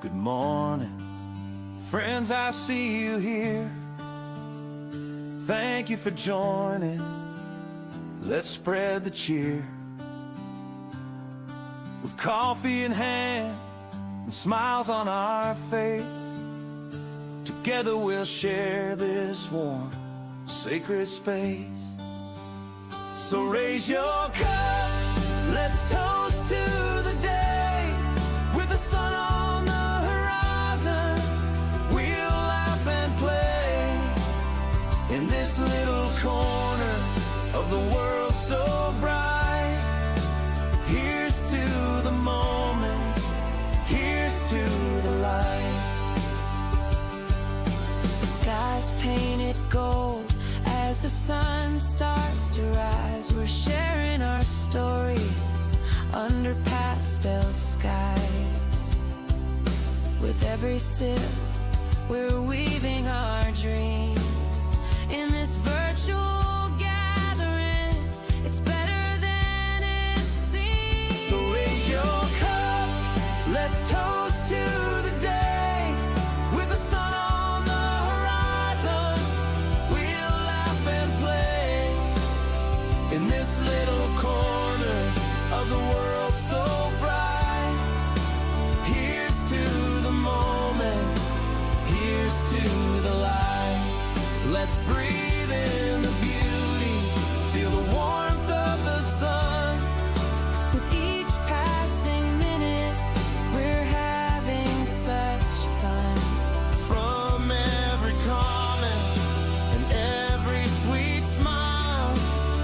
Good morning, friends, I see you here. Thank you for joining. Let's spread the cheer. With coffee in hand and smiles on our face, together we'll share this warm, sacred space. So raise your cup, let's toast to the day. With the sun on the horizon, we'll laugh and play in this little corner of the world so bright. Here's to the moment, here's to the light. The sky's painted gold as the sun starts to rise. We're sharing our stories under pastel skies. With every sip, we're weaving our dreams. In this virtual gathering, it's better than it seems. So raise your cups, let's toast to the day. With the sun on the horizon, we'll laugh and play in this little corner of the world so bright. Here's to the moment, here's to the light. Let's breathe in the beauty, feel the warmth of the sun. With each passing minute, we're having such fun. From every comment and every sweet smile,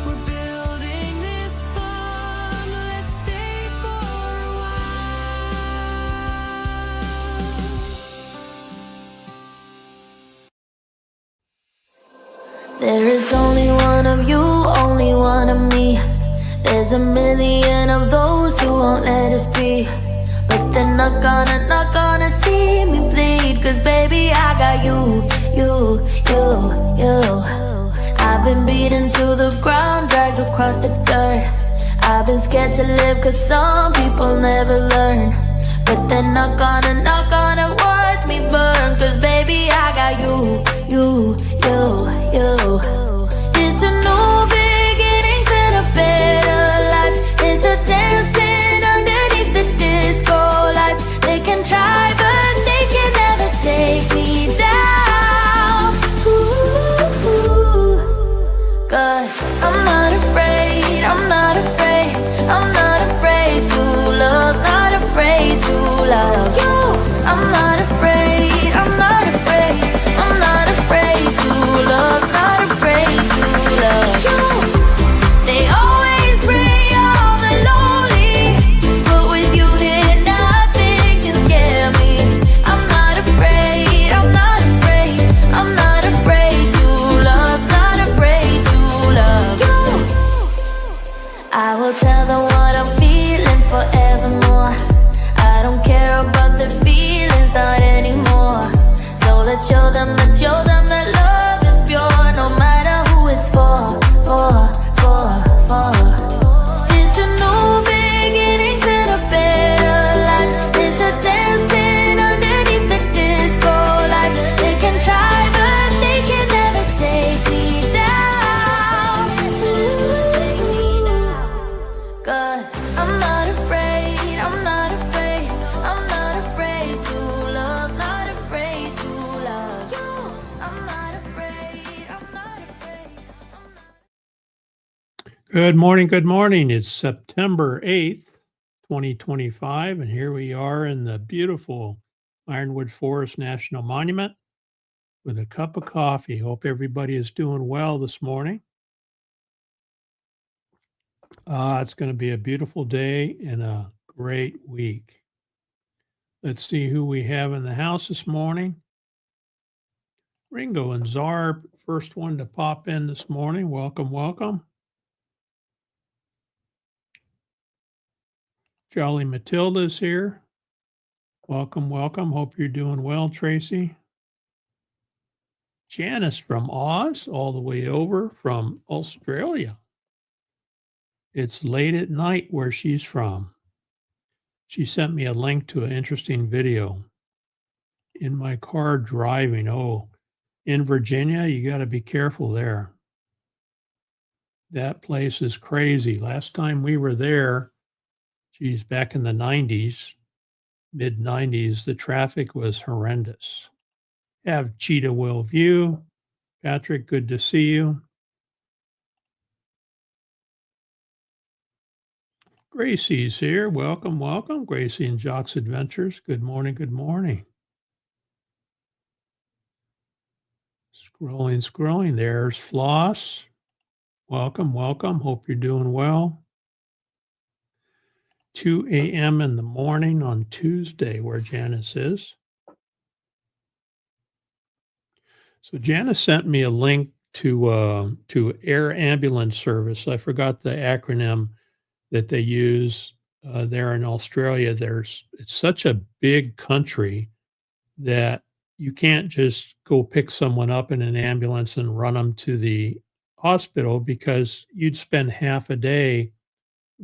we're building this bond. Let's stay for a while. There is only one of you, only one of me. There's a million of those who won't let us be. But they're not gonna see me bleed. Cause baby, I got you. I've been beaten to the ground, dragged across the dirt. I've been scared to live cause some people never learn. But they're not gonna watch me burn. Cause baby, I got you. It's a new beginnings and a better life. It's a dancing underneath the disco lights. They can try but they can never take me down. Ooh, cause I'm not afraid, I'm not afraid, I'm not afraid to love, not afraid to love you. I'm not afraid, I'm not afraid, I'm not afraid to love, not afraid to love you. They always bring all the lonely, but with you here nothing can scare me. I'm not afraid, I'm not afraid, I'm not afraid to love, not afraid to love you. I will tell them what I'm feeling forevermore. I don't care about the feelings, not anymore. So let's show them that love is pure, no matter who it's for. It's a new beginnings and a better life. It's a dancing underneath the disco lights. They can try but they can never take me down. Cause I'm not afraid, I'm not afraid, I'm not afraid to love, not afraid to love you. I'm not afraid, I'm not afraid, I'm not. Good morning. Good morning. It's September 8th, 2025, and here we are in the beautiful Ironwood Forest National Monument with a cup of coffee. Hope everybody is doing well this morning. It's going to be a beautiful day and a great week. Let's see who we have in the house this morning. Ringo and Czar, first one to pop in this morning. Welcome, welcome. Jolly Matilda's here. Welcome, welcome. Hope you're doing well, Tracy. Janice from Oz, all the way over from Australia. It's late at night where she's from. She sent me a link to an interesting video. in my car driving. Oh, in Virginia, you got to be careful there. That place is crazy. Last time we were there, geez, back in the 90s, mid 90s, the traffic was horrendous. Have Cheetah Will View. Patrick, good to see you. Gracie's here. Welcome, welcome. Gracie and Jock's Adventures. Good morning, good morning. Scrolling, scrolling. There's Floss. Welcome, welcome. Hope you're doing well. 2 a.m. in the morning on Tuesday, where Janice is. So Janice sent me a link to Air Ambulance Service. I forgot the acronym that they use there in Australia. It's such a big country that you can't just go pick someone up in an ambulance and run them to the hospital, because you'd spend half a day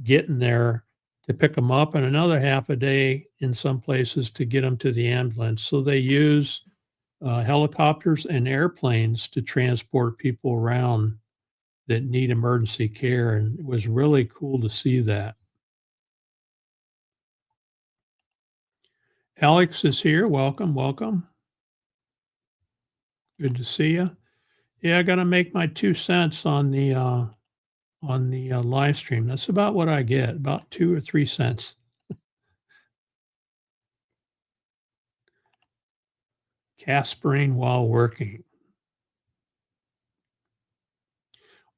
getting there to pick them up and another half a day in some places to get them to the ambulance. So they use helicopters and airplanes to transport people around that need emergency care. And it was really cool to see that. Alex is here. Welcome, welcome. Good to see you. Yeah, I got to make my 2 cents on the live stream. That's about what I get, about 2 or 3 cents. Caspering while working.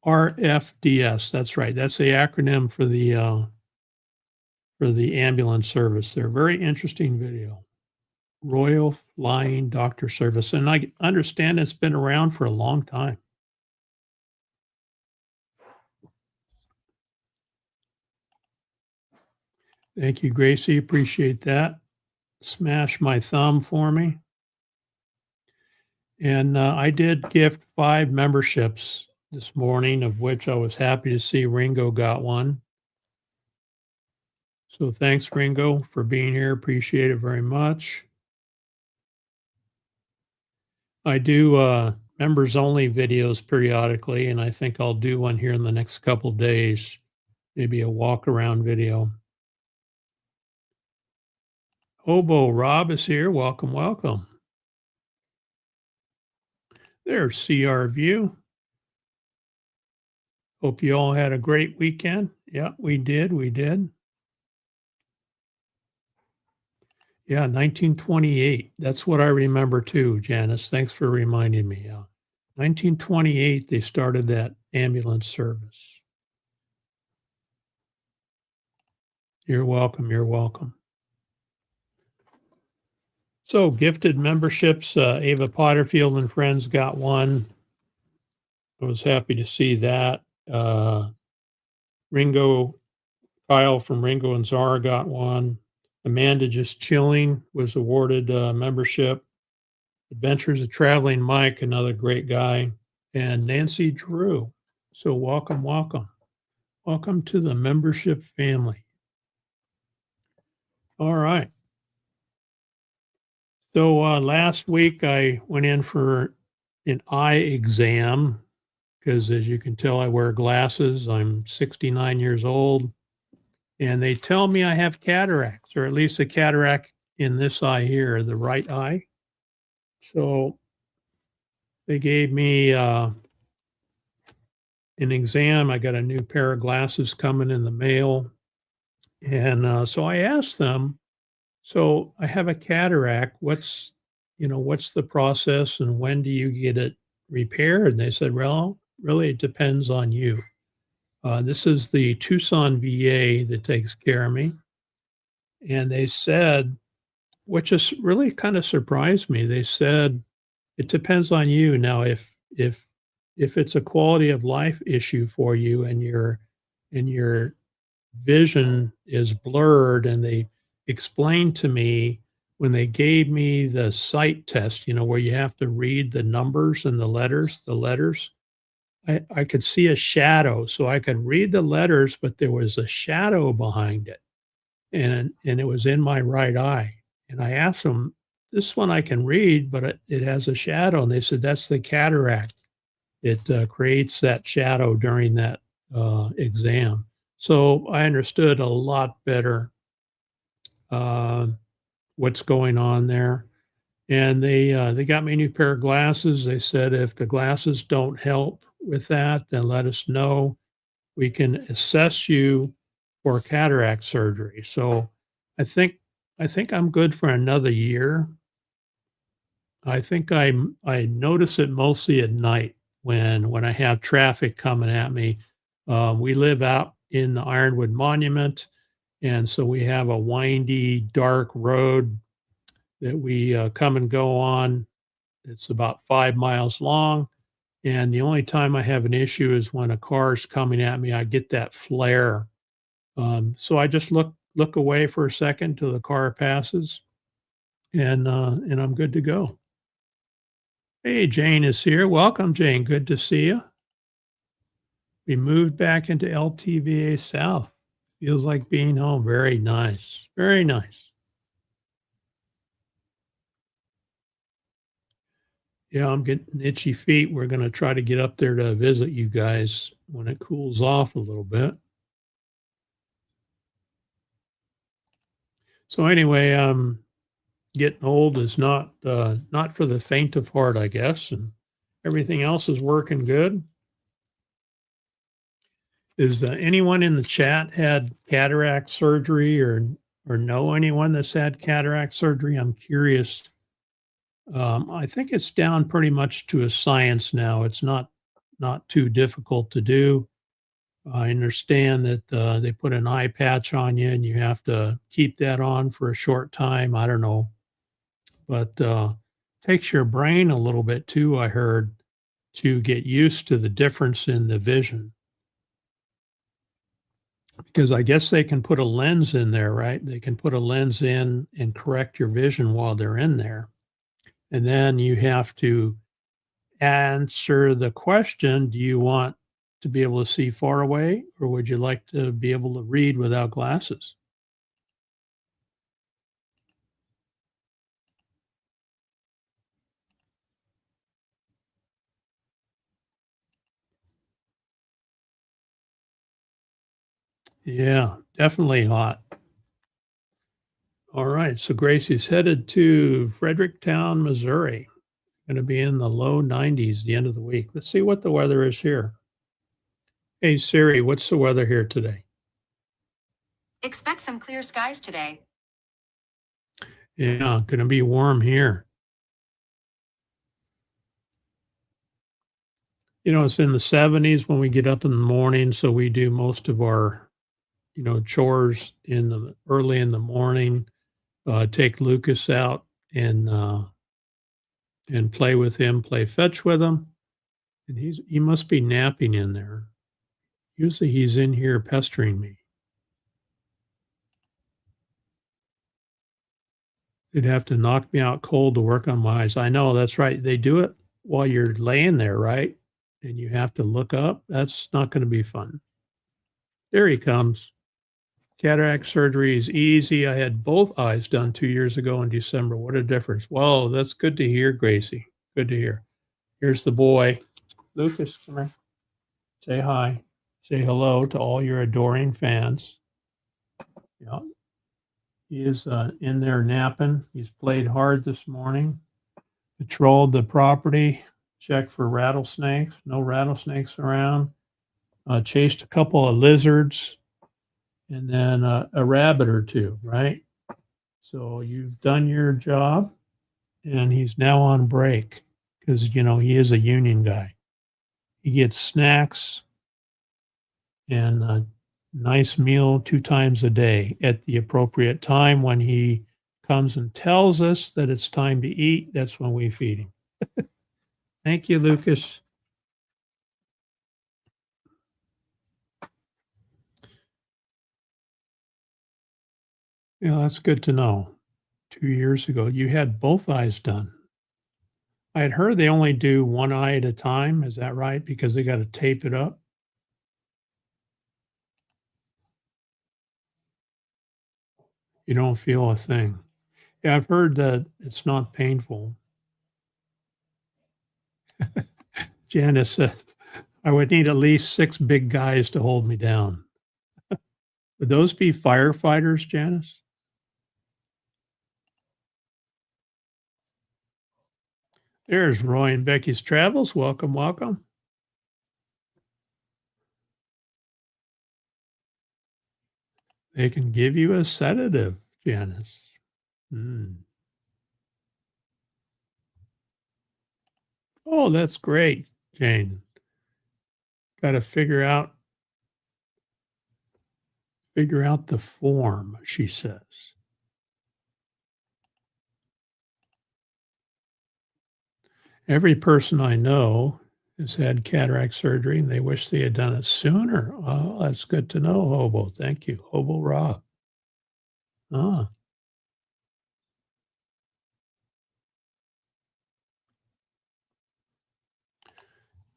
RFDS. That's right. That's the acronym for the ambulance service. They're a very interesting video. Royal Flying Doctor Service, and I understand it's been around for a long time. Thank you, Gracie. Appreciate that. Smash my thumb for me. And I did gift 5 memberships this morning, of which I was happy to see Ringo got one. So thanks, Ringo, for being here. Appreciate it very much. I do members only videos periodically, and I think I'll do one here in the next couple days, maybe a walk around video. Hobo Rob is here. Welcome, welcome. There's CR View. Hope you all had a great weekend. Yeah, we did. We did. Yeah, 1928. That's what I remember too, Janice. Thanks for reminding me. Yeah. 1928, they started that ambulance service. You're welcome. You're welcome. So, gifted memberships. Ava Potterfield and friends got one. I was happy to see that. Ringo, Kyle from Ringo and Zara got one. Amanda Just Chilling was awarded membership. Adventures of Traveling Mike, another great guy. And Nancy Drew. So welcome, welcome. Welcome to the membership family. All right. So last week I went in for an eye exam because, as you can tell, I wear glasses. I'm 69 years old. And they tell me I have cataracts, or at least a cataract in this eye here, the right eye. So they gave me an exam. I got a new pair of glasses coming in the mail. And so I asked them, so I have a cataract. What's the process and when do you get it repaired? And they said, well, really, it depends on you. This is the Tucson VA that takes care of me. And they said, which just really kind of surprised me. They said, it depends on you. Now, if it's a quality of life issue for you and your vision is blurred, and they explained to me when they gave me the sight test, where you have to read the numbers and the letters, I could see a shadow. So I could read the letters, but there was a shadow behind it. And it was in my right eye. And I asked them, this one I can read, but it has a shadow." And they said, "That's the cataract. It, creates that shadow during that, exam." So I understood a lot better, uh, what's going on there. And they got me a new pair of glasses. They said, "If the glasses don't help with that, then let us know. We can assess you for cataract surgery." So I think I think I'm good for another year. I notice it mostly at night when I have traffic coming at me. We live out in the Ironwood Monument, and so we have a windy, dark road that we, come and go on. It's about 5 miles long, and the only time I have an issue is when a car is coming at me. I get that flare. So I just look away for a second till the car passes, and I'm good to go. Hey, Jane is here. Welcome, Jane. Good to see you. We moved back into LTVA South. Feels like being home. Very nice. Very nice. Yeah, I'm getting itchy feet. We're going to try to get up there to visit you guys when it cools off a little bit. So anyway, getting old is not for the faint of heart, I guess, and everything else is working good. Is anyone in the chat had cataract surgery or know anyone that's had cataract surgery? I'm curious. I think it's down pretty much to a science now. It's not too difficult to do. I understand that they put an eye patch on you and you have to keep that on for a short time. I don't know, but takes your brain a little bit too. I heard to get used to the difference in the vision. Because I guess they can put a lens in there, right? They can put a lens in and correct your vision while they're in there. And then you have to answer the question, do you want to be able to see far away or would you like to be able to read without glasses? Yeah, definitely hot. All right. So Gracie's headed to Fredericktown, Missouri. Going to be in the low 90s the end of the week. Let's see what the weather is here. Hey Siri, what's the weather here today? Expect some clear skies today. Yeah, going to be warm here. You know, it's in the 70s when we get up in the morning, so we do most of our, chores in the early in the morning. Take Lucas out and play with him, play fetch with him, and he must be napping in there. Usually he's in here pestering me. They'd have to knock me out cold to work on my eyes. I know, that's right. They do it while you're laying there, right? And you have to look up. That's not going to be fun. There he comes. Cataract surgery is easy. I had both eyes done 2 years ago in December. What a difference. Whoa, that's good to hear, Gracie. Good to hear. Here's the boy. Lucas, come here. Say hi. Say hello to all your adoring fans. Yeah, he is in there napping. He's played hard this morning. Patrolled the property. Checked for rattlesnakes. No rattlesnakes around. Chased a couple of lizards and then a rabbit or two, right? So you've done your job, and he's now on break because, he is a union guy. He gets snacks and a nice meal 2 times a day at the appropriate time. When he comes and tells us that it's time to eat, that's when we feed him. Thank you, Lucas. Yeah, that's good to know. 2 years ago, you had both eyes done. I had heard they only do one eye at a time. Is that right? Because they got to tape it up. You don't feel a thing. Yeah, I've heard that it's not painful. Janice says, I would need at least 6 big guys to hold me down. Would those be firefighters, Janice? There's Roy and Becky's Travels. Welcome, welcome. They can give you a sedative, Janice. Mm. Oh, that's great, Jane. Got to figure out the form, she says. Every person I know has had cataract surgery and they wish they had done it sooner. Oh, that's good to know, Hobo. Thank you, Hobo Rob. Ah,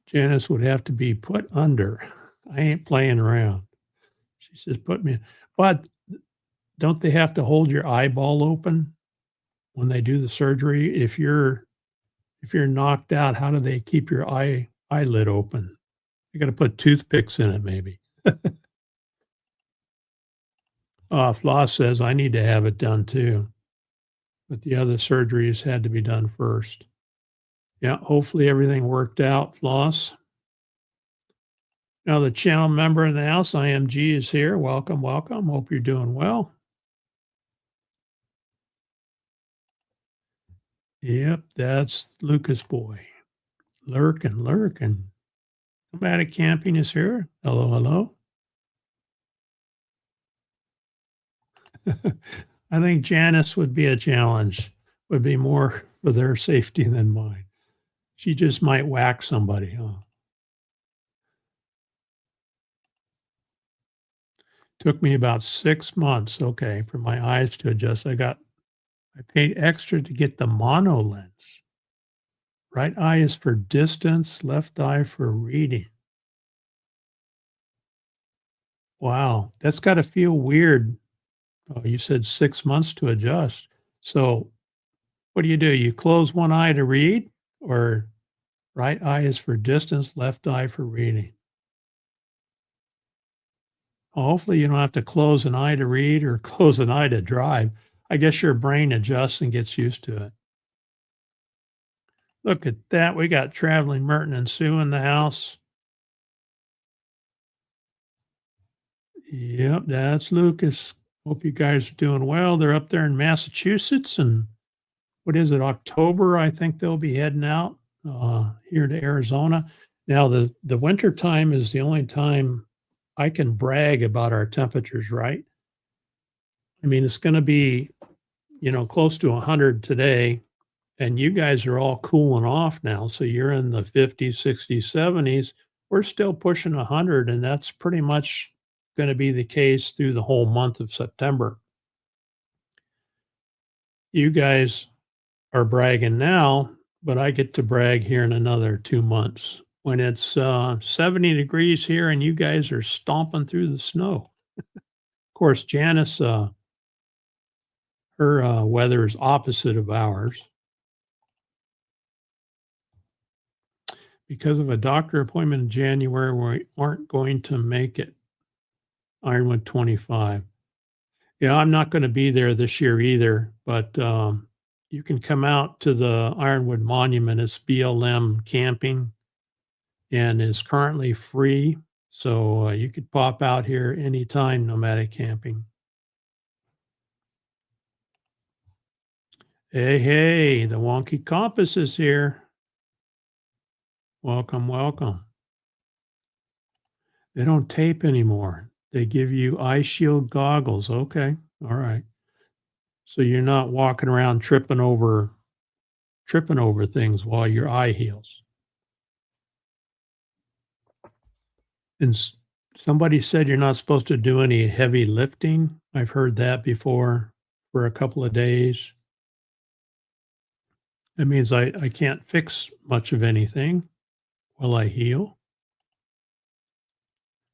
Janice would have to be put under. I ain't playing around. She says, put me, but don't they have to hold your eyeball open when they do the surgery? If you're knocked out, how do they keep your eyelid open? You got to put toothpicks in it, maybe. Floss says I need to have it done too, but the other surgeries had to be done first. Yeah, hopefully everything worked out, Floss. Now the channel member in the house, IMG, is here. Welcome, welcome. Hope you're doing well. Yep, that's Lucas boy. Lurking. Nomadic Camping is here. Hello, hello. I think Janice would be a challenge, would be more for their safety than mine. She just might whack somebody, huh? Took me about 6 months, okay, for my eyes to adjust. I paid extra to get the mono lens. Right eye is for distance, left eye for reading. Wow, that's got to feel weird. Oh, you said 6 months to adjust. So what do? You close one eye to read, or right eye is for distance, left eye for reading? Well, hopefully you don't have to close an eye to read or close an eye to drive. I guess your brain adjusts and gets used to it. Look at that. We got Traveling Merton and Sue in the house. Yep, that's Lucas. Hope you guys are doing well. They're up there in Massachusetts, and what is it, October? I think they'll be heading out here to Arizona. Now, the winter time is the only time I can brag about our temperatures, right? I mean, it's going to be, close to 100 today, and you guys are all cooling off now. So you're in the 50s, 60s, 70s. We're still pushing 100, and that's pretty much going to be the case through the whole month of September. You guys are bragging now, but I get to brag here in another 2 months when it's 70 degrees here and you guys are stomping through the snow. Of course, Janice, her weather is opposite of ours. Because of a doctor appointment in January, we aren't going to make it. Ironwood 25. Yeah, I'm not going to be there this year either, but you can come out to the Ironwood Monument. It's BLM camping and is currently free. So you could pop out here anytime, Nomadic Camping. Hey, the Wonky Compass is here. Welcome, welcome. They don't tape anymore. They give you eye shield goggles. Okay, all right. So you're not walking around tripping over things while your eye heals. And somebody said you're not supposed to do any heavy lifting. I've heard that before for a couple of days. That means I can't fix much of anything while I heal.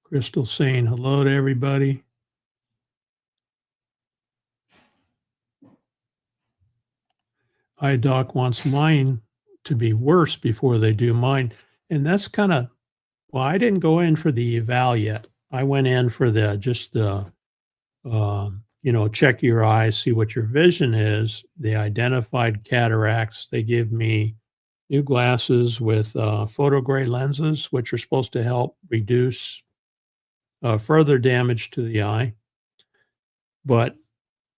Crystal saying hello to everybody. eye doc wants mine to be worse before they do mine. And that's kind of, well, I didn't go in for the eval yet. I went in for just the, check your eyes, see what your vision is. They identified cataracts. They give me new glasses with photo gray lenses, which are supposed to help reduce further damage to the eye. But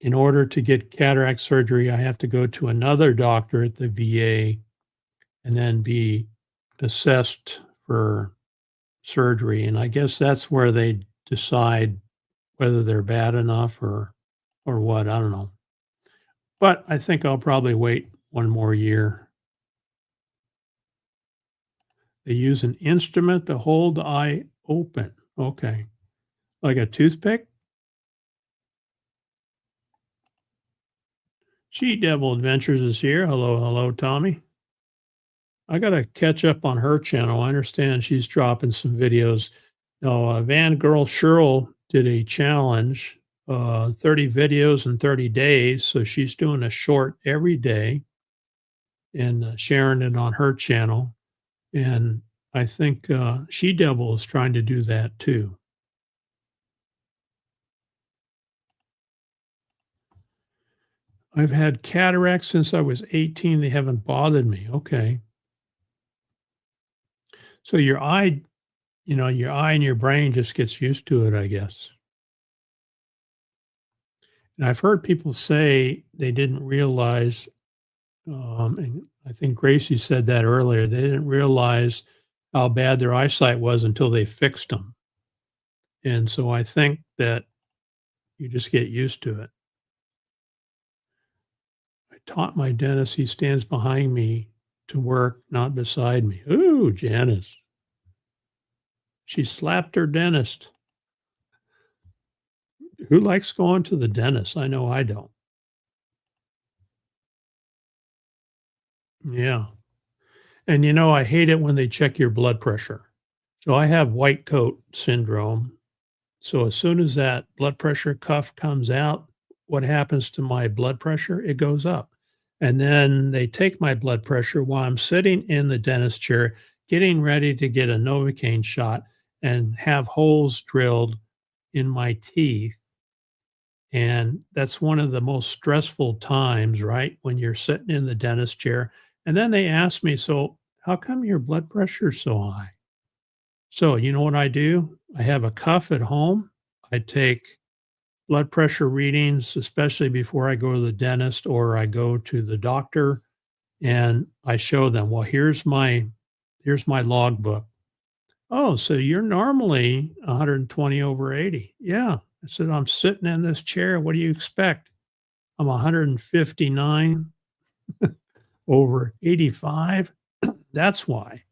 in order to get cataract surgery, I have to go to another doctor at the VA and then be assessed for surgery. And I guess that's where they decide whether they're bad enough or what. I don't know. But I think I'll probably wait one more year. They use an instrument to hold the eye open. Okay. Like a toothpick? She Devil Adventures is here. Hello, hello, Tommy. I got to catch up on her channel. I understand she's dropping some videos. Now, Van Girl Sherrill did a challenge, 30 videos in 30 days. So she's doing a short every day and sharing it on her channel. And I think She Devil is trying to do that too. I've had cataracts since I was 18. They haven't bothered me. Okay. So your eye and your brain just gets used to it, I guess. And I've heard people say they didn't realize, and I think Gracie said that earlier, they didn't realize how bad their eyesight was until they fixed them. And so I think that you just get used to it. I taught my dentist, he stands behind me to work, not beside me. Ooh, Janice. She slapped her dentist. Who likes going to the dentist? I know I don't. Yeah. And I hate it when they check your blood pressure. So I have white coat syndrome. So as soon as that blood pressure cuff comes out, what happens to my blood pressure? It goes up. And then they take my blood pressure while I'm sitting in the dentist chair, getting ready to get a Novocaine shot and have holes drilled in my teeth. And that's one of the most stressful times, right? When you're sitting in the dentist chair. And then they ask me, so how come your blood pressure is so high? So you know what I do? I have a cuff at home. I take blood pressure readings, especially before I go to the dentist or I go to the doctor, and I show them, well, here's my logbook. Oh, so you're normally 120/80. Yeah. I said, I'm sitting in this chair. What do you expect? I'm 159/85. That's why.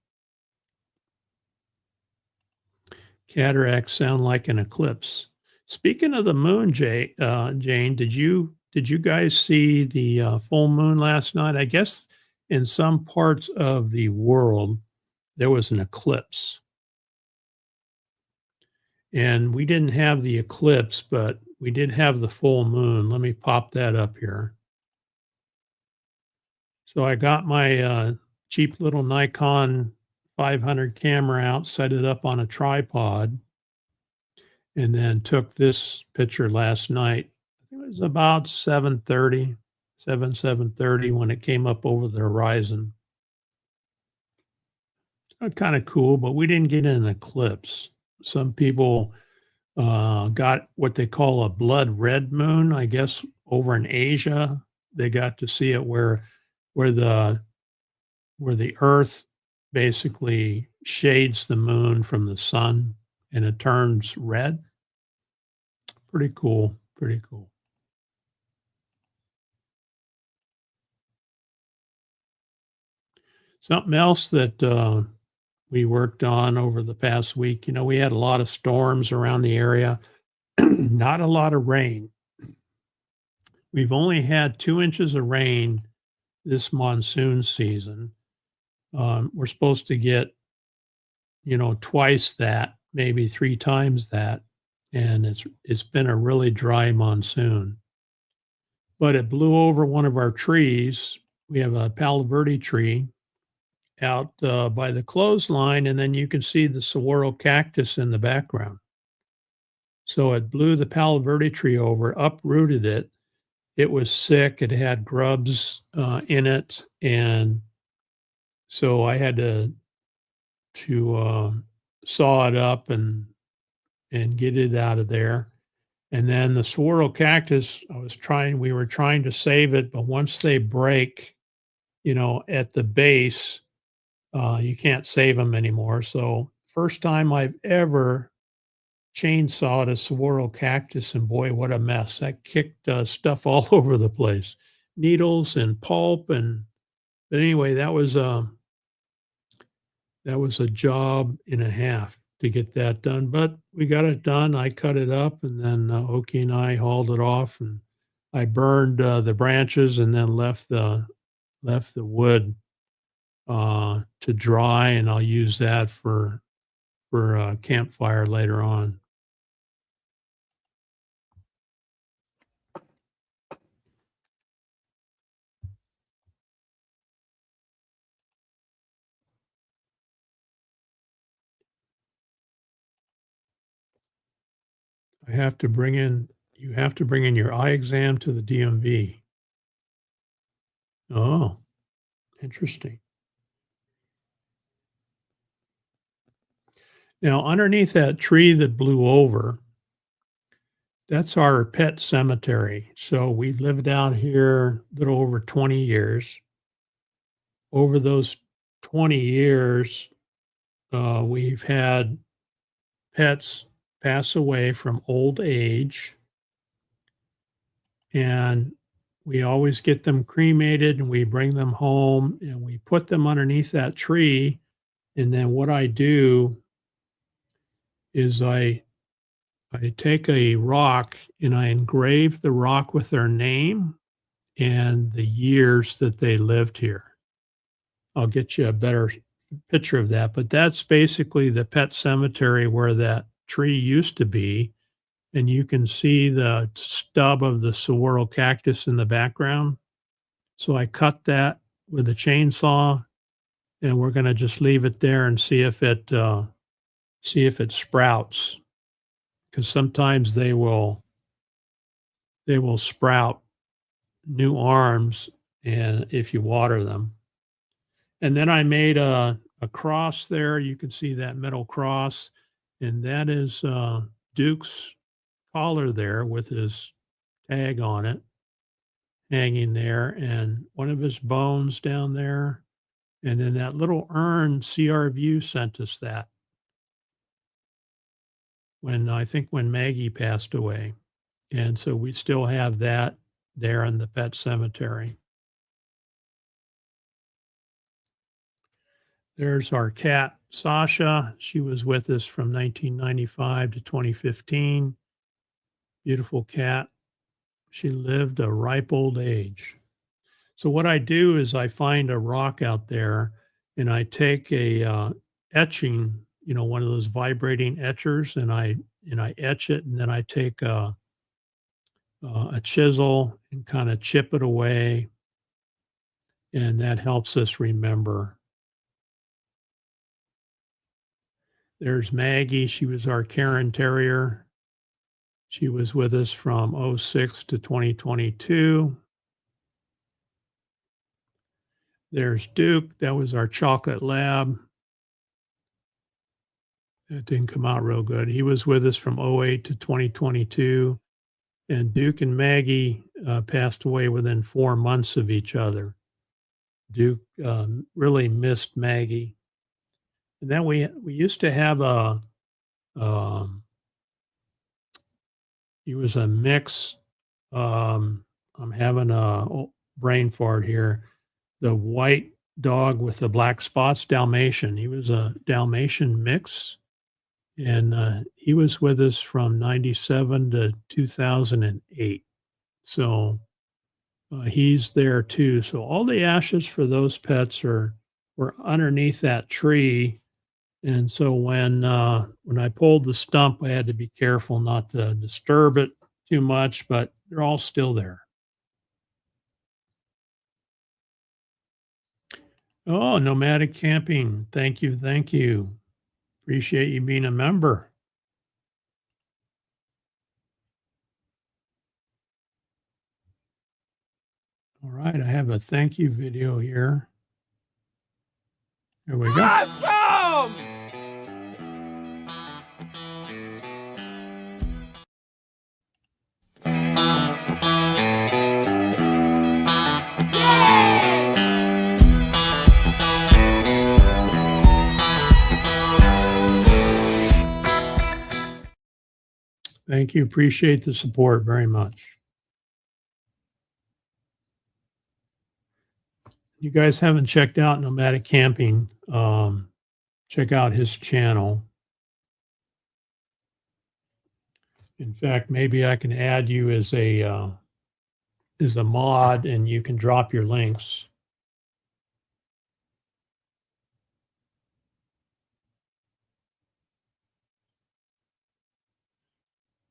Cataracts sound like an eclipse. Speaking of the moon, Jane, did you guys see the full moon last night? I guess in some parts of the world there was an eclipse, and we didn't have the eclipse, but we did have the full moon. Let me pop that up here. So I got my cheap little Nikon 500 camera out, set it up on a tripod, and then took this picture last night. It was about 7:30 when it came up over the horizon. Kind of cool, but we didn't get an eclipse. Some people got what they call a blood red moon. I guess over in Asia, they got to see it where the Earth basically shades the moon from the sun and it turns red. Pretty cool. Pretty cool. Something else that we worked on over the past week, we had a lot of storms around the area, not a lot of rain. We've only had 2 inches of rain this monsoon season. We're supposed to get, twice that, maybe 3 times that, and it's been a really dry monsoon. But it blew over one of our trees, we have a Palo Verde tree out by the clothesline, and then you can see the saguaro cactus in the background. So it blew the Palo Verde tree over, uprooted it. It was sick. It had grubs in it, and so I had to saw it up and get it out of there. And then the saguaro cactus, we were trying to save it, but once they break, at the base, you can't save them anymore. So first time I've ever chainsawed a saguaro cactus, and boy, what a mess. That kicked stuff all over the place, needles and pulp. But anyway, that was a job and a half to get that done, but we got it done. I cut it up, and then Oki and I hauled it off, and I burned the branches, and then left the wood to dry, and I'll use that for a campfire later on. You have to bring in your eye exam to the DMV. Oh, interesting. Now, underneath that tree that blew over, that's our pet cemetery. So we've lived out here a little over 20 years. Over those 20 years, we've had pets pass away from old age, and we always get them cremated, and we bring them home, and we put them underneath that tree. And then what I do is I take a rock and I engrave the rock with their name and the years that they lived here. I'll get you a better picture of that, but that's basically the pet cemetery where that tree used to be, and you can see the stub of the saguaro cactus in the background. So I cut that with a chainsaw, and we're going to just leave it there and see if it sprouts, because sometimes they will sprout new arms, and if you water them. And then I made a cross there. You can see that metal cross, and that is Duke's collar there with his tag on it hanging there, and one of his bones down there. And then that little urn, CR View sent us that when Maggie passed away. And so we still have that there in the pet cemetery. There's our cat, Sasha. She was with us from 1995 to 2015. Beautiful cat. She lived a ripe old age. So what I do is I find a rock out there, and I take a etching, one of those vibrating etchers, and I etch it, and then I take a chisel and kind of chip it away, and that helps us remember. There's Maggie. She was our Karen Terrier. She was with us from 06 to 2022. There's Duke. That was our chocolate lab. That didn't come out real good. He was with us from 08 to 2022. And Duke and Maggie passed away within 4 months of each other. Duke really missed Maggie. And then we used to have he was a mix. I'm having a brain fart here. The white dog with the black spots, Dalmatian. He was a Dalmatian mix, and he was with us from 97 to 2008. So he's there too. So all the ashes for those pets were underneath that tree. And so when I pulled the stump, I had to be careful not to disturb it too much, but they're all still there. Oh, nomadic camping. Thank you. Thank you. Appreciate you being a member. All right. I have a thank you video here. There we go. Awesome! Thank you. Appreciate the support very much. You guys haven't checked out Nomadic Camping, check out his channel. In fact, maybe I can add you as a mod, and you can drop your links.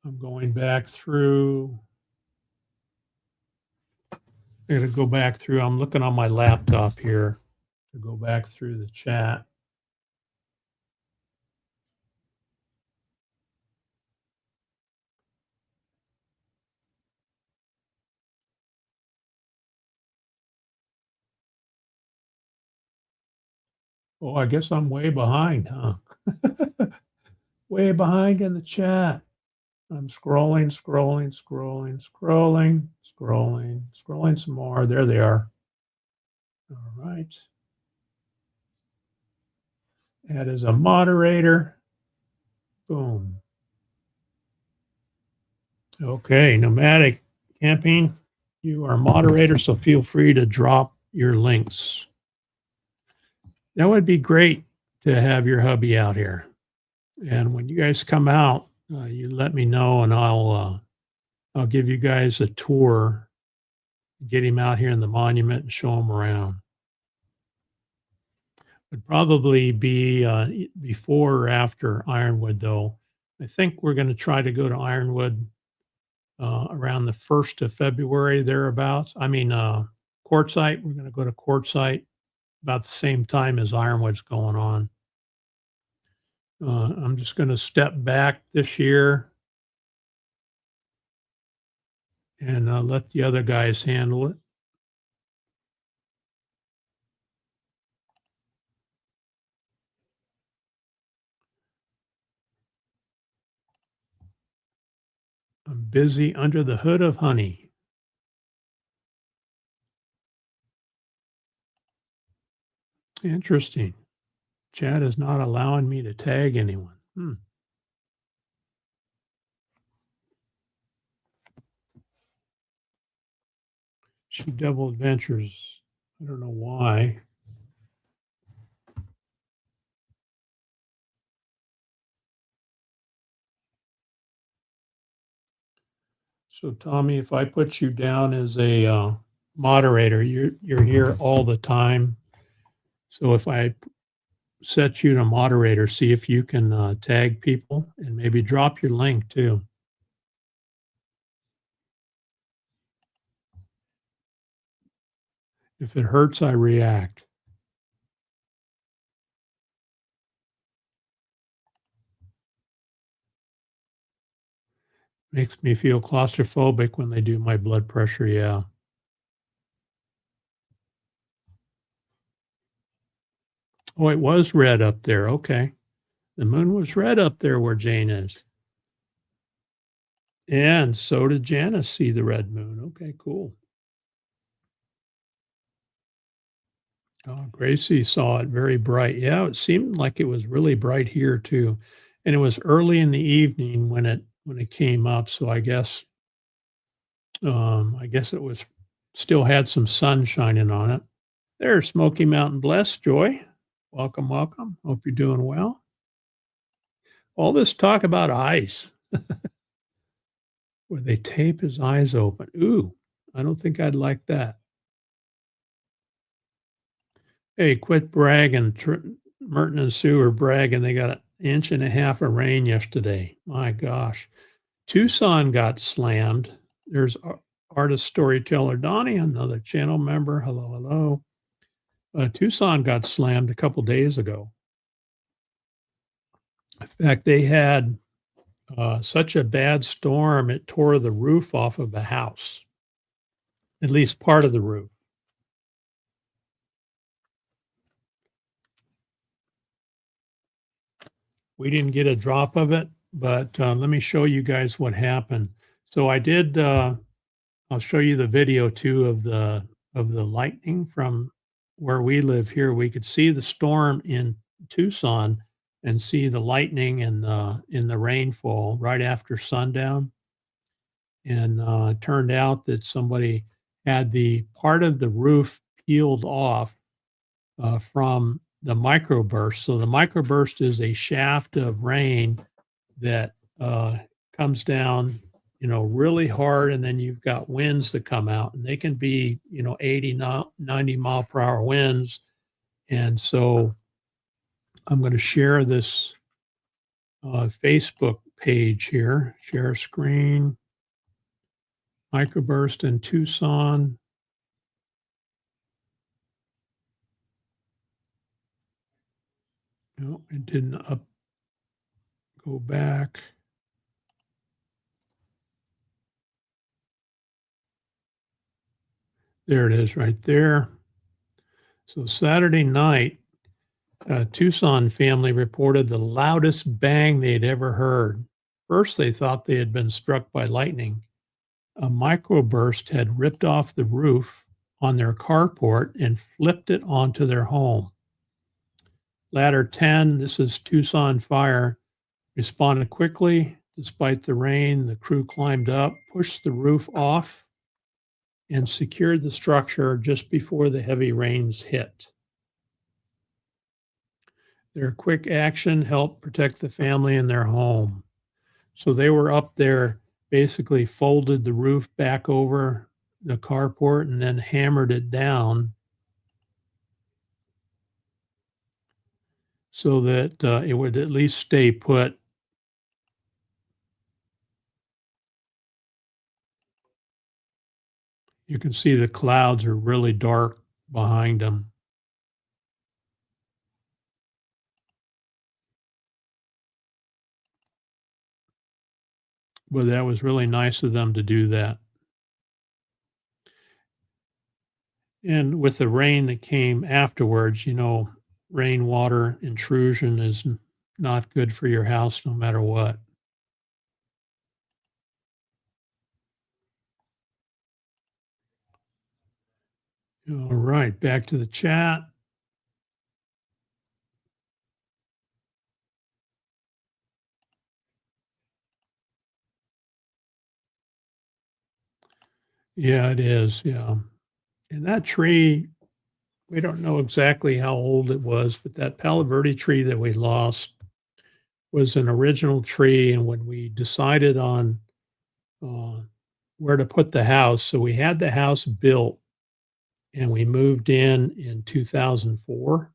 I'm going back through. I'm going to go back through. I'm looking on my laptop here to go back through the chat. Oh, I guess I'm way behind, huh? Way behind in the chat. I'm scrolling, scrolling, scrolling, scrolling, scrolling, scrolling some more. There they are. All right. Add as a moderator. Boom. Okay, nomadic camping. You are a moderator, so feel free to drop your links. That would be great to have your hubby out here. And when you guys come out, you let me know, and I'll give you guys a tour, get him out here in the monument and show him around. Would probably be before or after Ironwood, though. I think we're going to try to go to Ironwood around the 1st of February, thereabouts. I mean, Quartzsite. We're going to go to Quartzsite about the same time as Ironwood's going on. I'm just going to step back this year and let the other guys handle it. I'm busy under the hood of honey. Interesting. Chat is not allowing me to tag anyone. She Devil Adventures. I don't know why. So Tommy, if I put you down as a moderator, you're here all the time. So if I set you to moderator, see if you can tag people and maybe drop your link too. If it hurts, I react. Makes me feel claustrophobic when they do my blood pressure. Yeah. Oh, it was red up there. Okay. The moon was red up there where Jane is. And so did Janice see the red moon. Okay, cool. Oh, Gracie saw it very bright. Yeah, it seemed like it was really bright here too. And it was early in the evening when it came up. So I guess it was still had some sun shining on it. There's Smoky Mountain Bless, Joy. Welcome, welcome. Hope you're doing well. All this talk about ice, where they tape his eyes open. Ooh, I don't think I'd like that. Hey, quit bragging. Merton and Sue are bragging. They got 1.5 inches of rain yesterday. My gosh. Tucson got slammed. There's artist storyteller Donnie, another channel member. Hello, hello. Tucson got slammed a couple days ago. In fact, they had such a bad storm, it tore the roof off of the house, at least part of the roof. We didn't get a drop of it, but let me show you guys what happened. So I did. I'll show you the video too of the lightning from where we live here. We could see the storm in Tucson and see the lightning and in the rainfall right after sundown. And it turned out that somebody had the part of the roof peeled off from the microburst. So the microburst is a shaft of rain that comes down, really hard, and then you've got winds that come out, and they can be, 80, 90 mile per hour winds. And so I'm going to share this Facebook page here, share screen, microburst in Tucson. No, it didn't go back. There it is right there. So Saturday night, Tucson family reported the loudest bang they'd ever heard. First, they thought they had been struck by lightning. A microburst had ripped off the roof on their carport and flipped it onto their home. Ladder 10, this is Tucson Fire, responded quickly. Despite the rain, the crew climbed up, pushed the roof off, and secured the structure just before the heavy rains hit. Their quick action helped protect the family and their home. So they were up there, basically folded the roof back over the carport and then hammered it down so that it would at least stay put. You can see the clouds are really dark behind them. But that was really nice of them to do that. And with the rain that came afterwards, rainwater intrusion is not good for your house no matter what. All right, back to the chat. Yeah, it is. Yeah. And that tree, we don't know exactly how old it was, but that Palo Verde tree that we lost was an original tree. And when we decided on where to put the house, so we had the house built and we moved in 2004.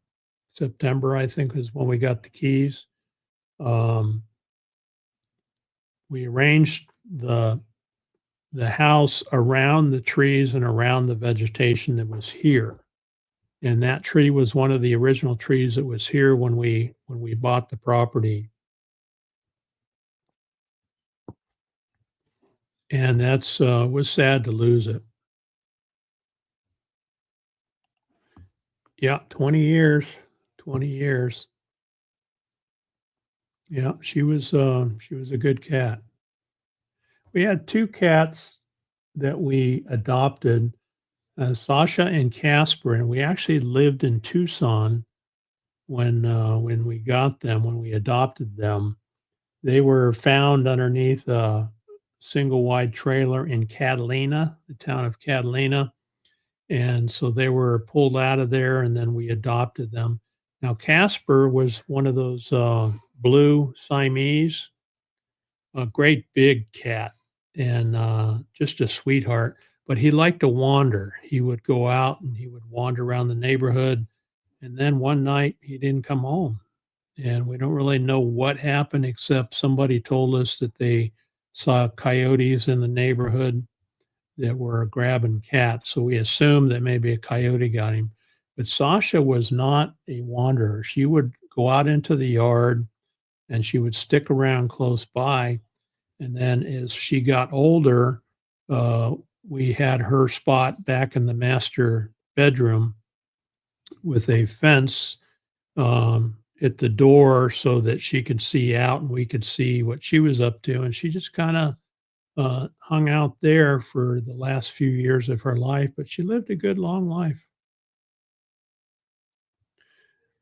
September, I think, is when we got the keys. We arranged the house around the trees and around the vegetation that was here. And that tree was one of the original trees that was here when we bought the property. And that's was sad to lose it. Yeah, 20 years. 20 years. Yeah, she was a good cat. We had two cats that we adopted, Sasha and Casper, and we actually lived in Tucson when we got them, when we adopted them. They were found underneath a single wide trailer in Catalina, the town of Catalina. And so they were pulled out of there and then we adopted them. Now, Casper was one of those blue Siamese, a great big cat and just a sweetheart. But he liked to wander. He would go out and he would wander around the neighborhood. And then one night he didn't come home. And we don't really know what happened, except somebody told us that they saw coyotes in the neighborhood that were grabbing cats. So we assumed that maybe a coyote got him. But Sasha was not a wanderer. She would go out into the yard and she would stick around close by. And then as she got older, uh, we had her spot back in the master bedroom with a fence at the door so that she could see out and we could see what she was up to. And she just kind of hung out there for the last few years of her life, but she lived a good long life.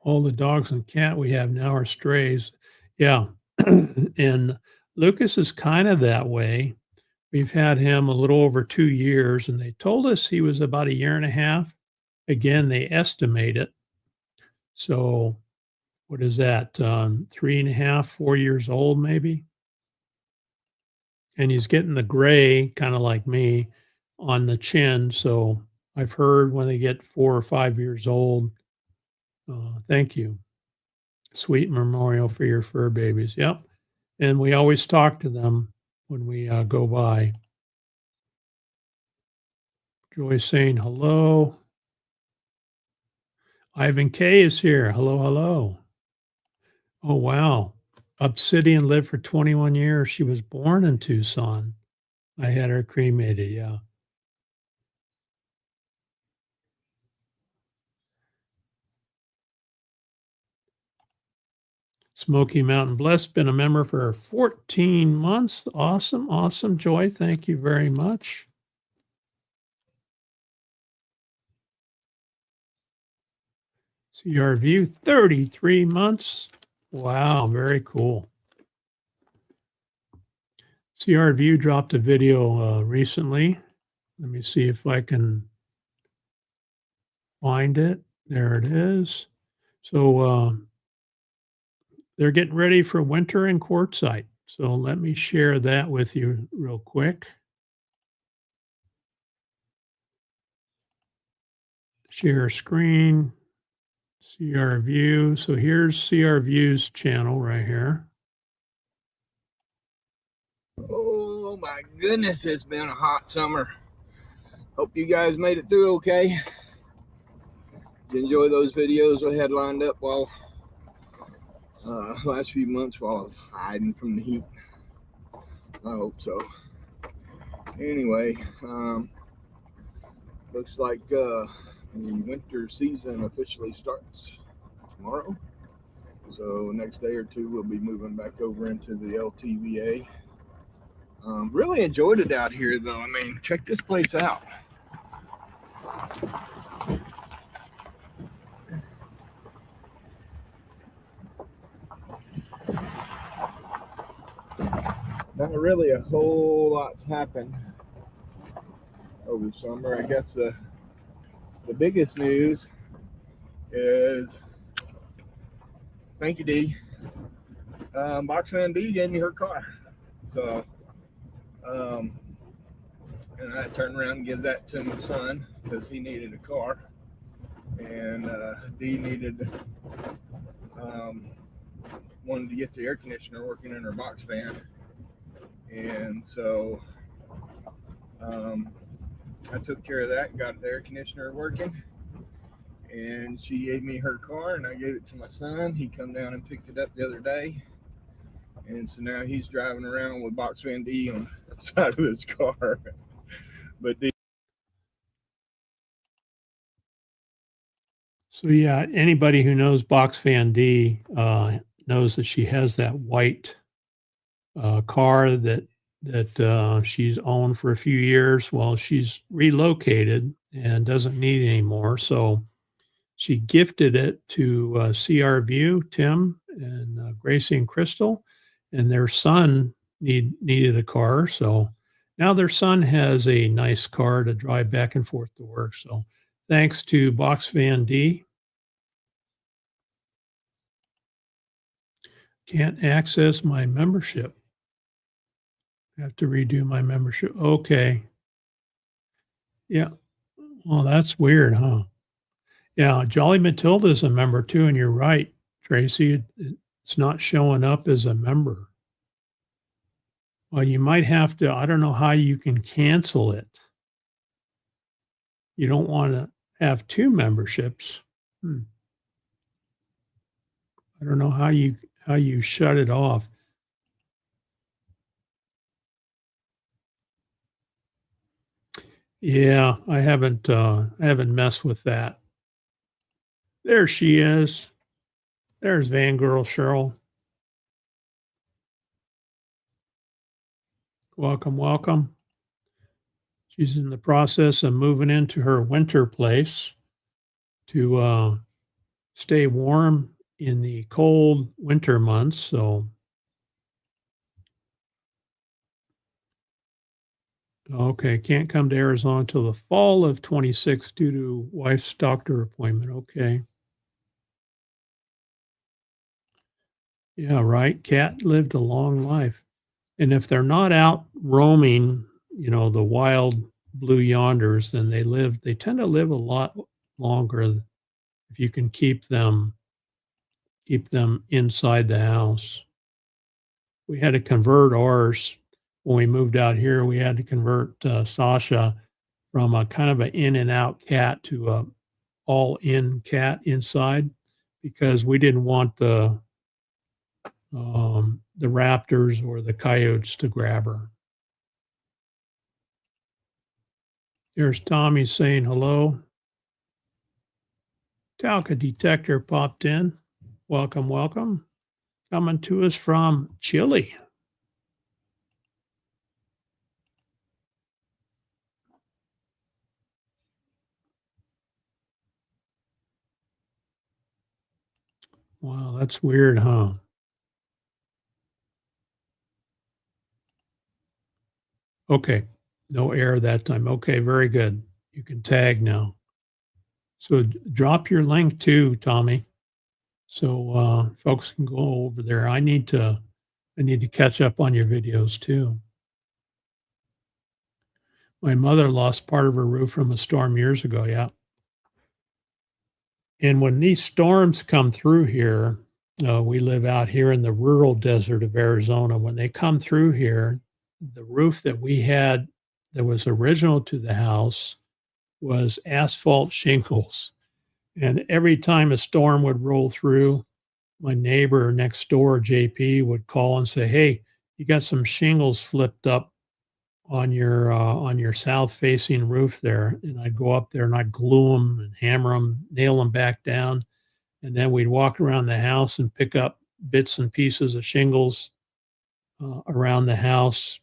All the dogs and cat we have now are strays. Yeah. And Lucas is kind of that way. We've had him a little over 2 years, and they told us he was about a year and a half. Again, they estimate it. So what is that? 3.5, 4 years old, maybe? And he's getting the gray, kind of like me, on the chin. So I've heard when they get 4 or 5 years old, thank you. Sweet memorial for your fur babies. Yep. And we always talk to them when we go by. Joy's saying hello. Ivan K is here. Hello, hello. Oh, wow. Obsidian lived for 21 years. She was born in Tucson. I had her cremated. Yeah. Smoky Mountain Bliss, been a member for 14 months. Awesome. Awesome. Joy, thank you very much. CR View, 33 months. Wow, very cool. CR View dropped a video recently. Let me see if I can find it. There it is. So they're getting ready for winter in Quartzsite. So let me share that with you real quick. Share screen, CR View. So here's CR View's channel right here. Oh my goodness, it's been a hot summer. Hope you guys made it through okay. Did you enjoy those videos I had lined up while last few months while I was hiding from the heat? I hope so. Anyway, looks like the winter season officially starts tomorrow. So next day or two we'll be moving back over into the LTVA. Really enjoyed it out here though. I mean, check this place out. Not really a whole lot's happened over the summer. I guess the biggest news is, thank you, Dee. Boxman D gave me her car. So, and I turned around and gave that to my son because he needed a car. And Dee needed, wanted to get the air conditioner working in her box van. And so I took care of that and got the air conditioner working. And she gave me her car and I gave it to my son. He come down and picked it up the other day. And so now he's driving around with Box Van D on the side of his car. But So yeah, anybody who knows Box Van D knows that she has that white car that she's owned for a few years. Well, she's relocated and doesn't need it anymore. So she gifted it to CR View, Tim and Gracie and Crystal, and their son needed a car. So now their son has a nice car to drive back and forth to work. So thanks to Box Van D. Can't access my membership. I have to redo my membership. Okay. Yeah. Well, that's weird, huh? Yeah, Jolly Matilda's a member too, and you're right, Tracy. It's not showing up as a member. Well, you might have to, I don't know how you can cancel it. You don't want to have 2 memberships. Hmm. I don't know how you shut it off. Yeah, I haven't messed with that. There she is. There's Van Girl Cheryl. Welcome, welcome. She's in the process of moving into her winter place to stay warm in the cold winter months. So, okay, can't come to Arizona till the fall of 26 due to wife's doctor appointment. Okay. Yeah, right. Cat lived a long life. And if they're not out roaming, the wild blue yonders, then they tend to live a lot longer if you can keep them inside the house. We had to convert ours when we moved out here. We had to convert Sasha from a kind of an in and out cat to a all in cat inside because we didn't want the raptors or the coyotes to grab her. Here's Tommy saying hello. Talca detector popped in. Welcome, welcome. Coming to us from Chile. Wow, that's weird, huh? Okay. No error that time. Okay, very good. You can tag now. So drop your link too, Tommy, so folks can go over there. I need to catch up on your videos too. My mother lost part of her roof from a storm years ago. Yeah. And when these storms come through here, we live out here in the rural desert of Arizona. When they come through here, the roof that we had that was original to the house was asphalt shingles. And every time a storm would roll through, my neighbor next door, JP, would call and say, "Hey, you got some shingles flipped up on your south facing roof there." And I'd go up there and I'd glue them and hammer them, nail them back down, and then we'd walk around the house and pick up bits and pieces of shingles around the house,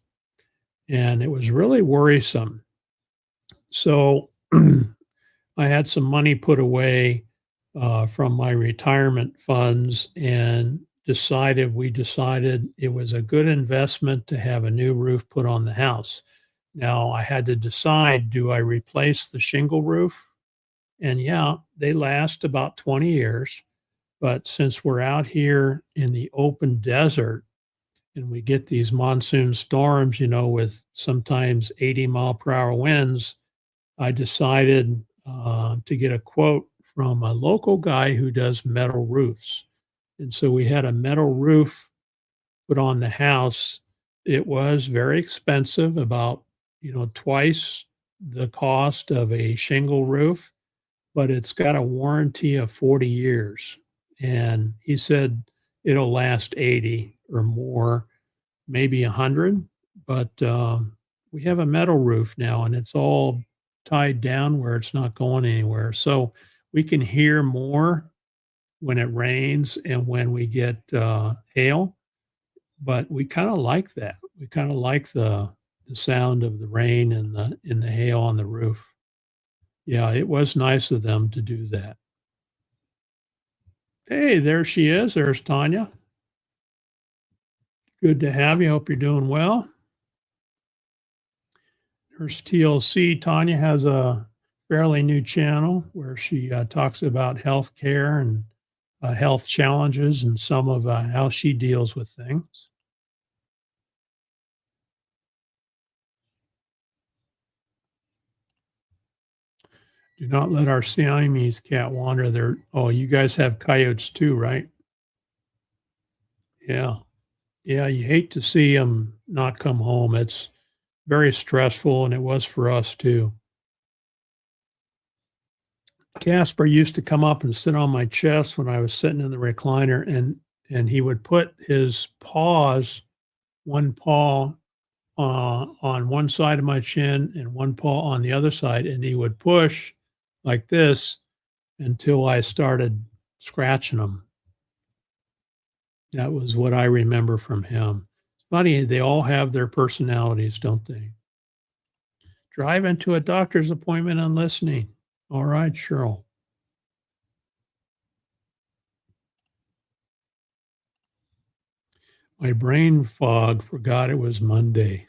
and it was really worrisome. So I had some money put away from my retirement funds and we decided it was a good investment to have a new roof put on the house. Now I had to decide, do I replace the shingle roof? And yeah, they last about 20 years. But since we're out here in the open desert and we get these monsoon storms, with sometimes 80-mile-per-hour winds, I decided to get a quote from a local guy who does metal roofs. And so we had a metal roof put on the house. It was very expensive, about, twice the cost of a shingle roof, but it's got a warranty of 40 years. And he said it'll last 80 or more, maybe 100. But we have a metal roof now and it's all tied down where it's not going anywhere. So we can hear more when it rains and when we get hail, but we kind of like that. We kind of like the sound of the rain and the hail on the roof. Yeah, it was nice of them to do that. Hey, there she is. There's Tanya. Good to have you. Hope you're doing well. There's TLC. Tanya has a fairly new channel where she talks about healthcare and health challenges and some of how she deals with things. Do not let our Siamese cat wander there. Oh, you guys have coyotes too, right? Yeah. Yeah, you hate to see them not come home. It's very stressful, and it was for us too. Casper used to come up and sit on my chest when I was sitting in the recliner, and he would put his paws, one paw on one side of my chin and one paw on the other side, and he would push like this until I started scratching him. That was what I remember from him. It's funny, they all have their personalities, don't they? Drive into a doctor's appointment and listening. All right, Cheryl. My brain fog forgot it was Monday.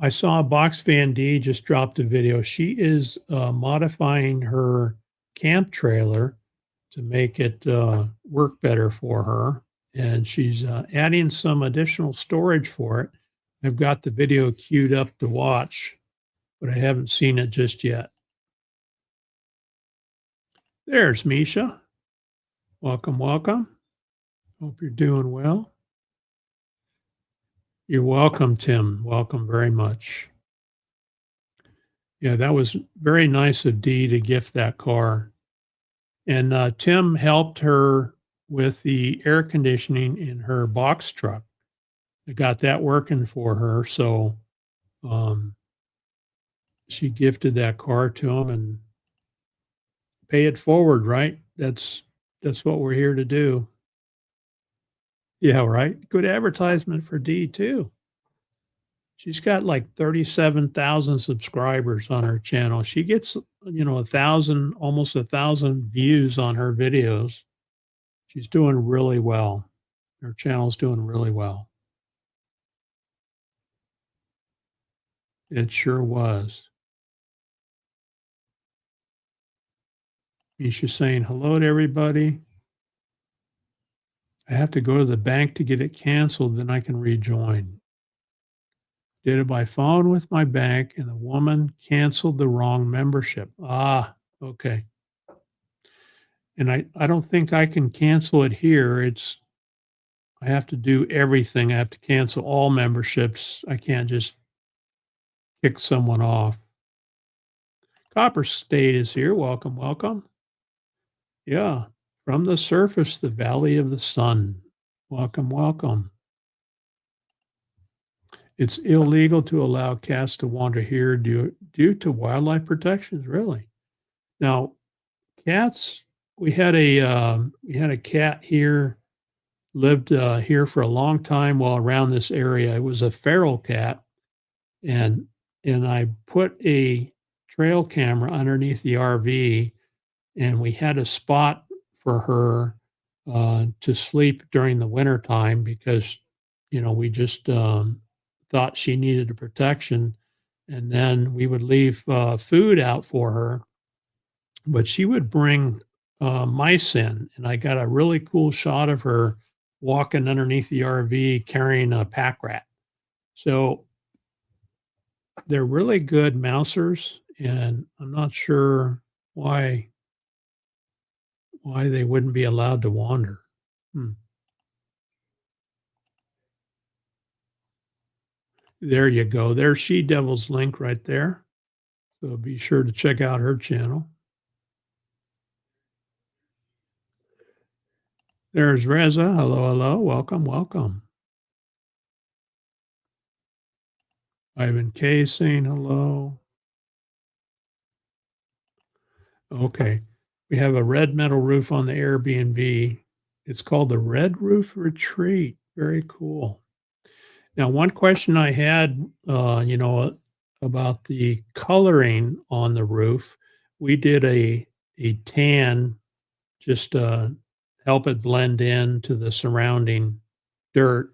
I saw Box Van D just dropped a video. She is modifying her camp trailer to make it work better for her. And she's adding some additional storage for it. I've got the video queued up to watch, but I haven't seen it just yet. There's Misha. Welcome, welcome. Hope you're doing well. You're welcome, Tim. Welcome very much. Yeah, that was very nice of Dee to gift that car. And Tim helped her with the air conditioning in her box truck. I got that working for her. So she gifted that car to him, and pay it forward, right? That's what we're here to do. Yeah, right. Good advertisement for Dee too. She's got like 37,000 subscribers on her channel. She gets, 1,000, almost 1,000 views on her videos. She's doing really well. Her channel's doing really well. It sure was. Misha saying hello to everybody. I have to go to the bank to get it canceled, then I can rejoin. Did it by phone with my bank, and the woman canceled the wrong membership. Ah, okay. And I don't think I can cancel it here. I have to do everything. I have to cancel all memberships. I can't just kick someone off. Copper State is here. Welcome, welcome. Yeah, from the surface, the Valley of the Sun. Welcome, welcome. It's illegal to allow cats to wander here due to wildlife protections. Really? Now, cats. We had a cat here, lived here for a long time while around this area. It was a feral cat, and I put a trail camera underneath the RV, and we had a spot for her to sleep during the winter time because we just thought she needed a protection, and then we would leave food out for her, but she would bring mice in, and I got a really cool shot of her walking underneath the RV carrying a pack rat. So they're really good mousers, and I'm not sure why they wouldn't be allowed to wander. There you go. There's She Devil's link right there. So be sure to check out her channel. There's Reza. Hello, hello. Welcome, welcome. Ivan K saying hello. Okay. We have a red metal roof on the Airbnb. It's called the Red Roof Retreat. Very cool. Now, one question I had, about the coloring on the roof, we did a tan just to help it blend in to the surrounding dirt.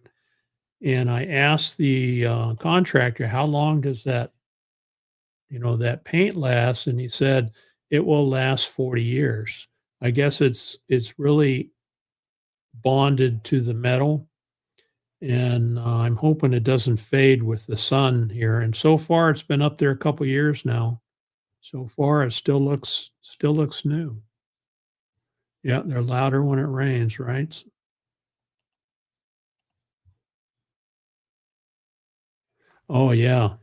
And I asked the contractor, how long does that paint last? And he said, it will last 40 years. I guess it's really bonded to the metal, and I'm hoping it doesn't fade with the sun here. And so far, it's been up there a couple years now. So far, it still looks new. Yeah, they're louder when it rains, right? Oh yeah,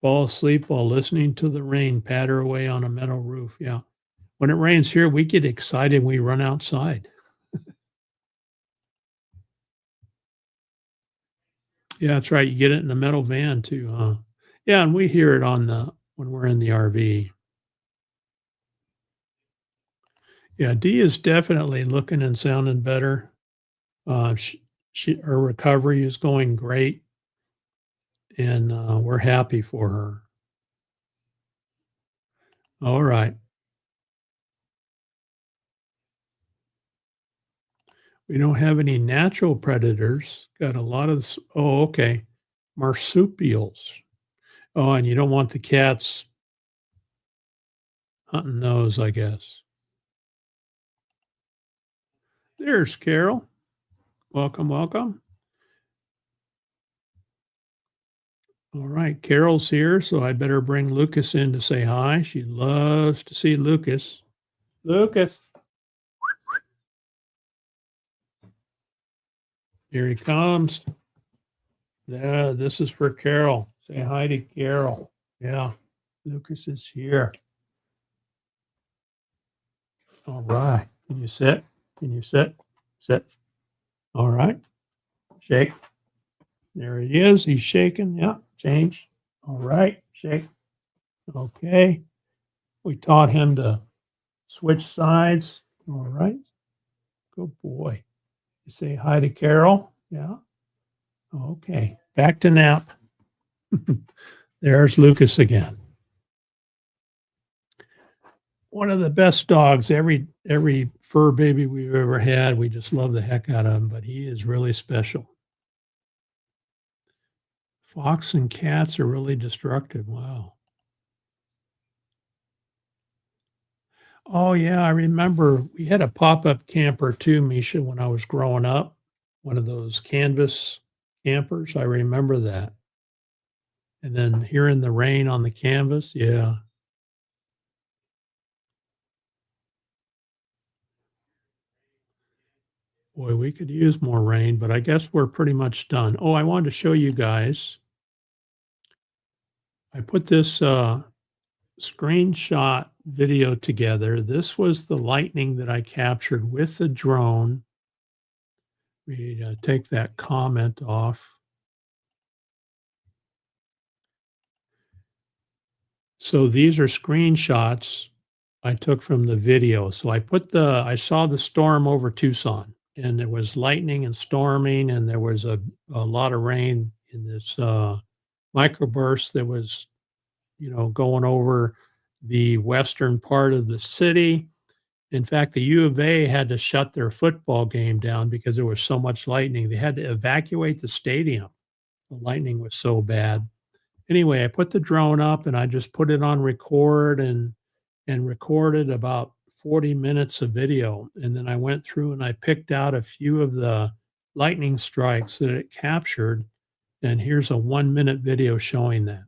Fall asleep while listening to the rain patter away on a metal roof. Yeah. When it rains here, we get excited. We run outside. Yeah, that's right. You get it in the metal van too, huh? Yeah, and we hear it on the when we're in the RV. Yeah, Dee is definitely looking and sounding better. Her recovery is going great, and we're happy for her. All right. We don't have any natural predators. Got a lot of oh, okay. Marsupials. Oh, and you don't want the cats hunting those, I guess. There's Carol. Welcome, welcome. All right, Carol's here, so I better bring Lucas in to say hi. She loves to see Lucas. Lucas. Here he comes. Yeah, this is for Carol. Say hi to Carol. Yeah, Lucas is here. All right. Can you sit? Can you sit? Sit. All right. Shake. There he is. He's shaking. Yeah. Change. All right. Shake. Okay. We taught him to switch sides. All right. Good boy. You say hi to Carol. Yeah. Okay. Back to nap. There's Lucas again. One of the best dogs. Every fur baby we've ever had, we just love the heck out of him, but he is really special. Fox and cats are really destructive. Wow. Oh, yeah, I remember we had a pop-up camper too, Misha, when I was growing up. One of those canvas campers. I remember that. And then hearing the rain on the canvas. Yeah. Boy, we could use more rain, but I guess we're pretty much done. Oh, I wanted to show you guys. I put this screenshot video together. This was the lightning that I captured with the drone. We take that comment off. So these are screenshots I took from the video. So I saw the storm over Tucson, and it was lightning and storming, and there was a lot of rain in this microburst that was, going over the western part of the city. In fact, the U of A had to shut their football game down because there was so much lightning. They had to evacuate the stadium. The lightning was so bad. Anyway, I put the drone up and I just put it on record and recorded about 40 minutes of video. And then I went through and I picked out a few of the lightning strikes that it captured. And here's a 1-minute video showing that.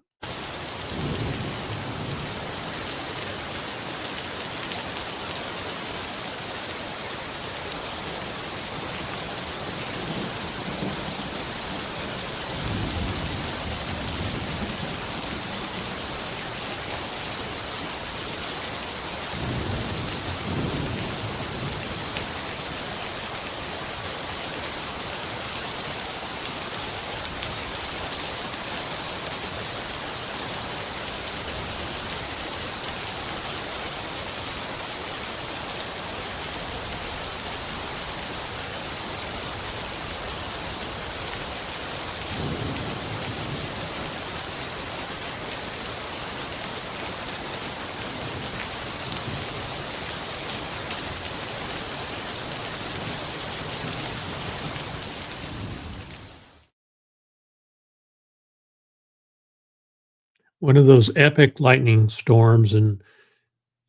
One of those epic lightning storms, and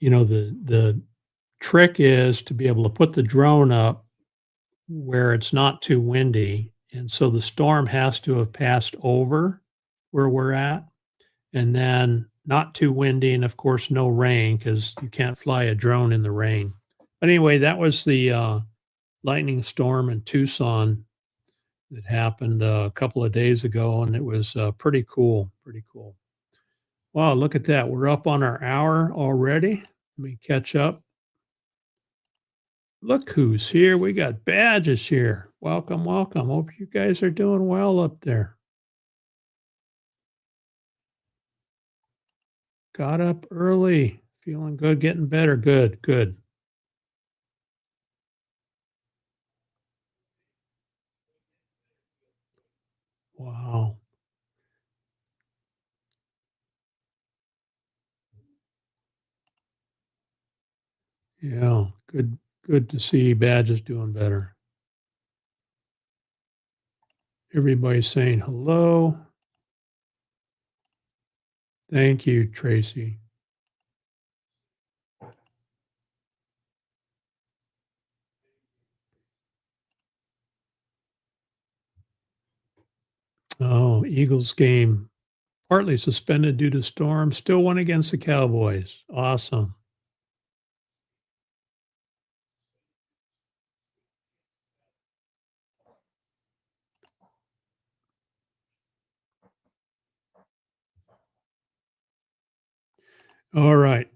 the trick is to be able to put the drone up where it's not too windy, and so the storm has to have passed over where we're at, and then not too windy, and of course no rain because you can't fly a drone in the rain. But anyway, that was the lightning storm in Tucson that happened a couple of days ago, and it was pretty cool. Pretty cool. Wow, look at that. We're up on our hour already. Let me catch up. Look who's here. We got Badges here. Welcome, welcome. Hope you guys are doing well up there. Got up early. Feeling good, getting better. Good, good. Wow. Yeah, good to see Badges doing better. Everybody's saying hello. Thank you, Tracy. Oh, Eagles game partly suspended due to storm. Still won against the Cowboys. Awesome. All right.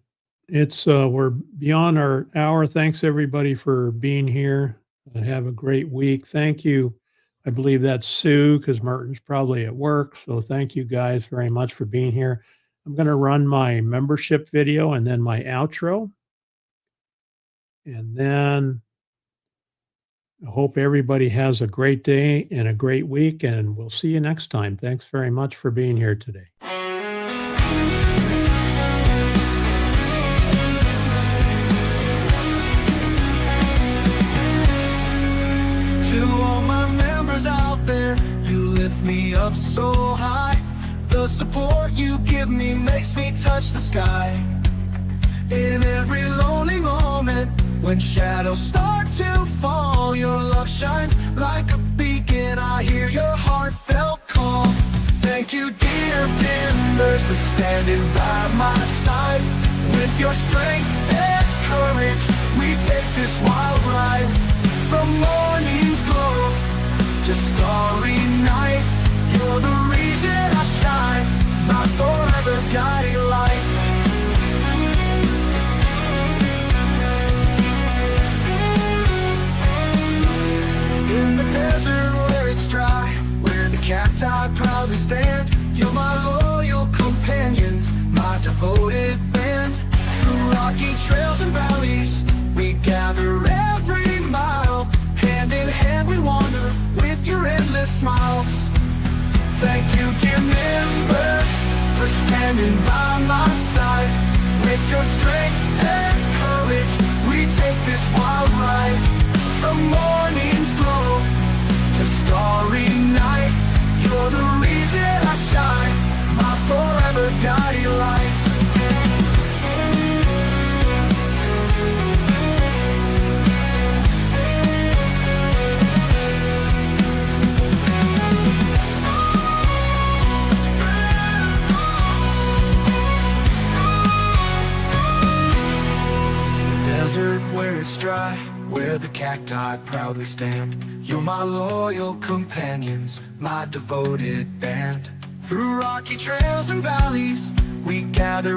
It's we're beyond our hour. Thanks everybody for being here. Have a great week. Thank you. I believe that's Sue because Merton's probably at work. So thank you guys very much for being here. I'm going to run my membership video and then my outro. And then I hope everybody has a great day and a great week. And we'll see you next time. Thanks very much for being here today. Me up so high. The support you give me makes me touch the sky. In every lonely moment, when shadows start to fall, your love shines like a beacon. I hear your heartfelt call. Thank you, dear members, for standing by my side. With your strength and courage, we take this wild ride. From morning's glow to starry night, you're the reason I shine, my forever guiding light. In the desert where it's dry, where the cacti proudly stand, you're my loyal companions, my devoted band. Through rocky trails and valleys, we gather every mile. Hand in hand we wander with your endless smiles. Thank you, dear members, for standing by my side. With your strength and courage, we take this wild ride. From morning's glow to starry night, you're the reason I shine, my forever guiding light. Where it's dry, where the cacti proudly stand, you're my loyal companions, my devoted band. Through rocky trails and valleys, we gather